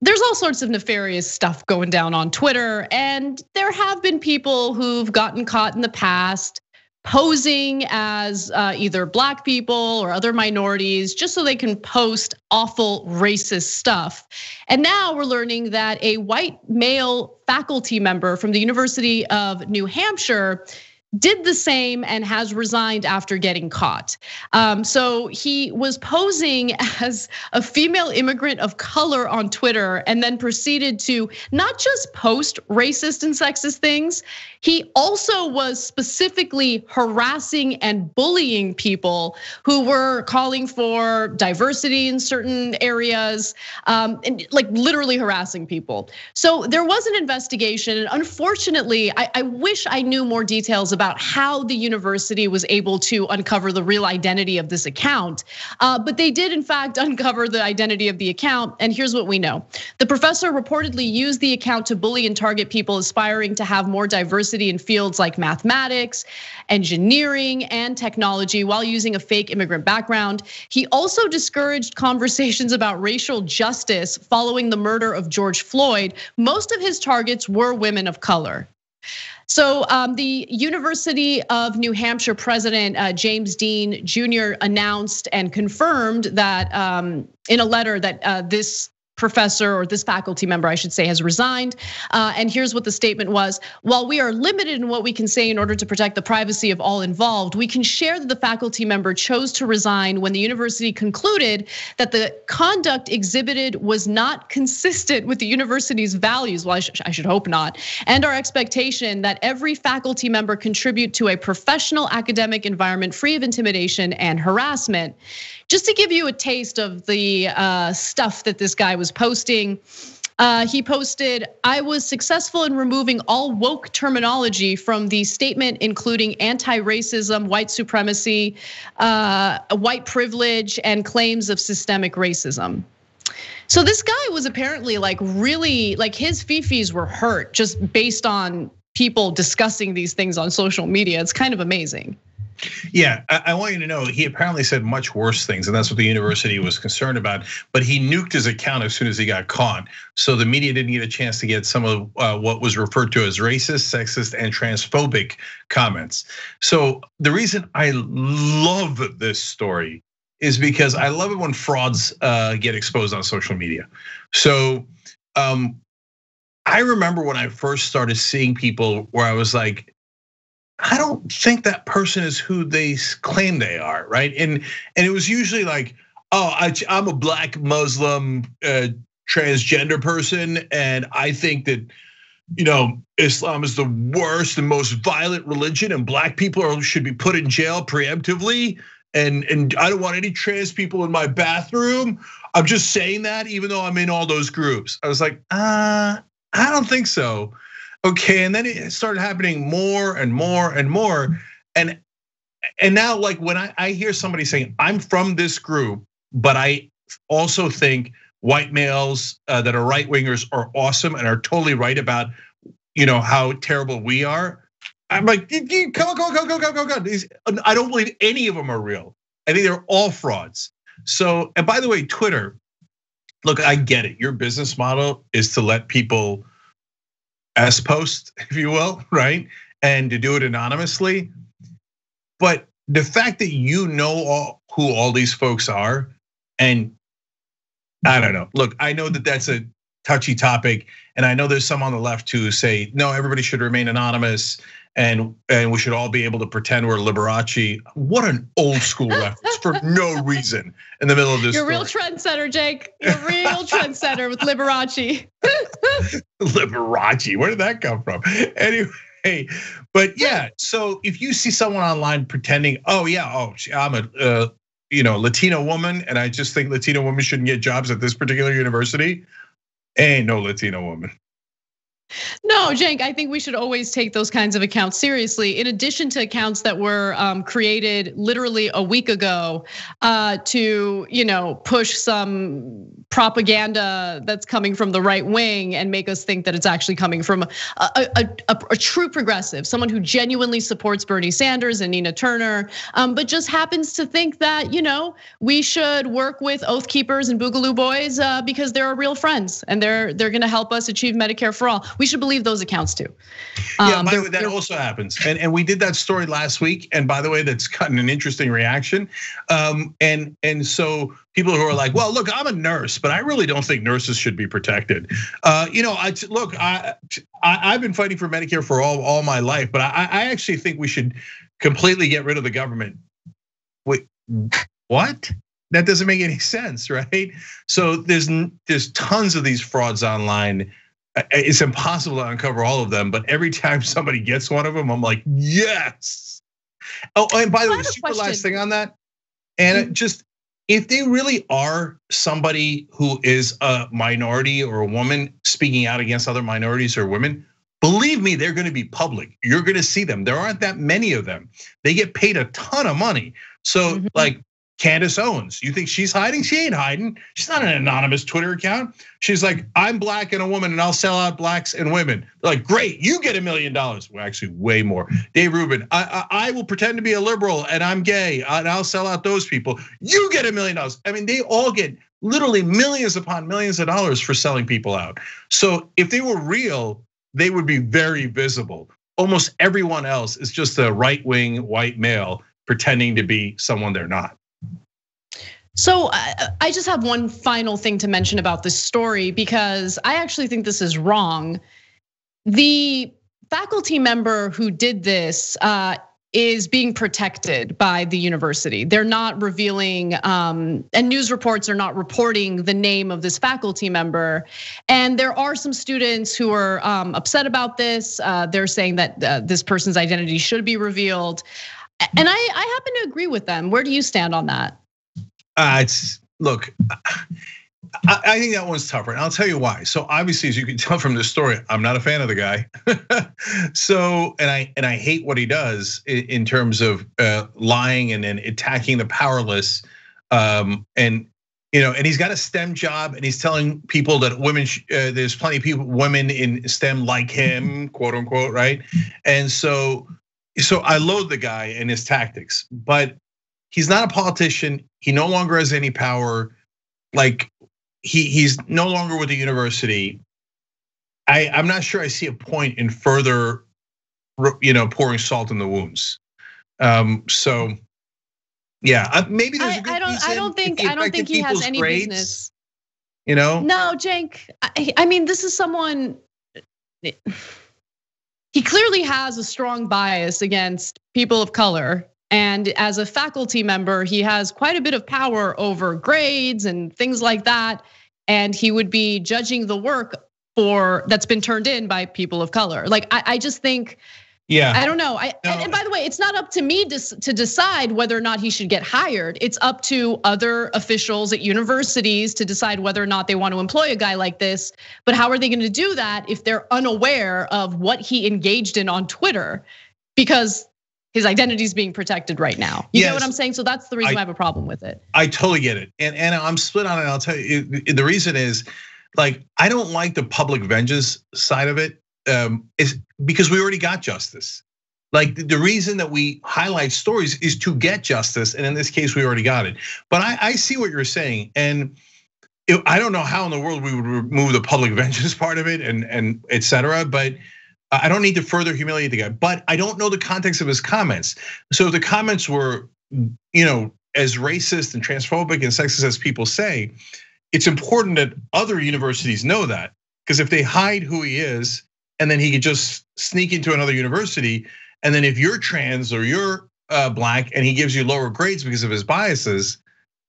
there's all sorts of nefarious stuff going down on Twitter, and there have been people who've gotten caught in the past posing as either Black people or other minorities just so they can post awful racist stuff. And now we're learning that a white male faculty member from the University of New Hampshire did the same and has resigned after getting caught. So he was posing as a female immigrant of color on Twitter and then proceeded to not just post racist and sexist things, he also was specifically harassing and bullying people who were calling for diversity in certain areas, and like literally harassing people. So there was an investigation, and unfortunately, I wish I knew more details about how the university was able to uncover the real identity of this account. But they did in fact uncover the identity of the account, and here's what we know. The professor reportedly used the account to bully and target people aspiring to have more diversity in fields like mathematics, engineering, and technology while using a fake immigrant background. He also discouraged conversations about racial justice following the murder of George Floyd. Most of his targets were women of color. So the University of New Hampshire president, James Dean Jr. announced and confirmed that in a letter that this professor, or this faculty member, I should say, has resigned. And here's what the statement was. While we are limited in what we can say in order to protect the privacy of all involved, we can share that the faculty member chose to resign when the university concluded that the conduct exhibited was not consistent with the university's values. Well, I should hope not. And our expectation that every faculty member contribute to a professional academic environment free of intimidation and harassment. Just to give you a taste of the stuff that this guy was posting, he posted, "I was successful in removing all woke terminology from the statement, including anti-racism, white supremacy, white privilege, and claims of systemic racism." So this guy was apparently like really, like his fifis were hurt just based on people discussing these things on social media. It's kind of amazing. Yeah, I want you to know, he apparently said much worse things, and that's what the university was concerned about. But he nuked his account as soon as he got caught. So the media didn't get a chance to get some of what was referred to as racist, sexist, and transphobic comments. So the reason I love this story is because I love it when frauds get exposed on social media. So I remember when I first started seeing people where I was like, I don't think that person is who they claim they are, right? And it was usually like, oh, I'm a Black Muslim transgender person, and I think that Islam is the worst and most violent religion, and Black people should be put in jail preemptively. And I don't want any trans people in my bathroom. I'm just saying that, even though I'm in all those groups. I was like, I don't think so. Okay, and then it started happening more and more and more. And now, like when I hear somebody saying, I'm from this group, but I also think white males that are right wingers are awesome and are totally right about how terrible we are. I'm like, come on. I don't believe any of them are real. I think they're all frauds. So, and by the way, Twitter, look, I get it. Your business model is to let people post, if you will, right? And to do it anonymously. But the fact that you know who all these folks are, and I don't know. Look, I know that that's a touchy topic, and I know there's some on the left who say, no, everybody should remain anonymous, and we should all be able to pretend we're Liberace. What an old school reference for no reason in the middle of this. You're a real trendsetter, Jake. You're a real trendsetter with Liberace. Liberace, where did that come from? Anyway, but yeah, so if you see someone online pretending, I'm a Latino woman, and I just think Latino women shouldn't get jobs at this particular university, ain't no Latino woman. No, Cenk, I think we should always take those kinds of accounts seriously. In addition to accounts that were created literally a week ago to push some propaganda that's coming from the right wing and make us think that it's actually coming from a true progressive, someone who genuinely supports Bernie Sanders and Nina Turner, but just happens to think that we should work with Oath Keepers and Boogaloo Boys because they're our real friends and they're going to help us achieve Medicare for all. We should believe those accounts too. Yeah, by the way, that also happens, and we did that story last week. And by the way, that's gotten an interesting reaction. And so people who are like, well, look, I'm a nurse, but I really don't think nurses should be protected. I've been fighting for Medicare for all my life, but I actually think we should completely get rid of the government. Wait, what? That doesn't make any sense, right? So there's tons of these frauds online. It's impossible to uncover all of them, but every time somebody gets one of them, I'm like, yes. Oh, and by the way, super last thing on that, and just if they really are somebody who is a minority or a woman speaking out against other minorities or women, believe me, they're going to be public. You're going to see them. There aren't that many of them. They get paid a ton of money. So like Candace Owens, you think she's hiding? She ain't hiding. She's not an anonymous Twitter account. She's like, I'm black and a woman and I'll sell out blacks and women. They're like, great, you get $1 million. Well, actually way more. Dave Rubin, I will pretend to be a liberal and I'm gay and I'll sell out those people. You get $1 million. I mean, they all get literally millions upon millions of dollars for selling people out. So if they were real, they would be very visible. Almost everyone else is just a right-wing white male pretending to be someone they're not. So I just have one final thing to mention about this story because I actually think this is wrong. The faculty member who did this is being protected by the university. They're not revealing, and news reports are not reporting the name of this faculty member. And there are some students who are upset about this. They're saying that this person's identity should be revealed. And I happen to agree with them. Where do you stand on that? Look, I think that one's tougher, and I'll tell you why. So obviously, as you can tell from this story, I'm not a fan of the guy. So, and I hate what he does in terms of lying and then attacking the powerless. And he's got a STEM job, and he's telling people that women, there's plenty of women in STEM like him, quote unquote, right? And so I loathe the guy and his tactics, but he's not a politician. He no longer has any power. Like he's no longer with the university. I'm not sure I see a point in further, pouring salt in the wounds. So yeah, maybe there's a good reason. I don't think he has any business. No, Cenk. I mean, this is someone. He clearly has a strong bias against people of color. And as a faculty member, he has quite a bit of power over grades and things like that. And he would be judging the work that's been turned in by people of color. Like, I just think, I don't know. And by the way, it's not up to me to decide whether or not he should get hired. It's up to other officials at universities to decide whether or not they want to employ a guy like this. But how are they going to do that if they're unaware of what he engaged in on Twitter? Because his identity is being protected right now. You get what I'm saying? So that's the reason I have a problem with it. I totally get it. And I'm split on it. I'll tell you, the reason is, like, I don't like the public vengeance side of it. Is because we already got justice. Like, the reason that we highlight stories is to get justice. And in this case, we already got it. But I see what you're saying. And I don't know how in the world we would remove the public vengeance part of it and et cetera. But I don't need to further humiliate the guy, but I don't know the context of his comments. So if the comments were, as racist and transphobic and sexist as people say, it's important that other universities know that. Because if they hide who he is, and then he could just sneak into another university, and then if you're trans or you're black and he gives you lower grades because of his biases,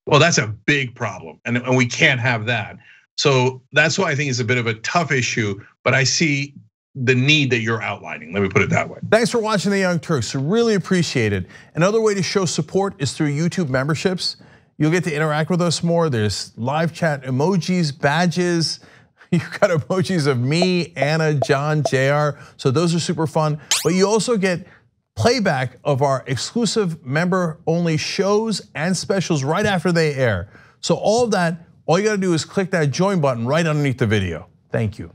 well, that's a big problem, and we can't have that. So that's why I think it's a bit of a tough issue, but I see the need that you're outlining. Let me put it that way. Thanks for watching the Young Turks. Really appreciate it. Another way to show support is through YouTube memberships. You'll get to interact with us more. There's live chat emojis, badges. You've got emojis of me, Anna, John, JR. So those are super fun. But you also get playback of our exclusive member-only shows and specials right after they air. So all of that, all you gotta do is click that join button right underneath the video. Thank you.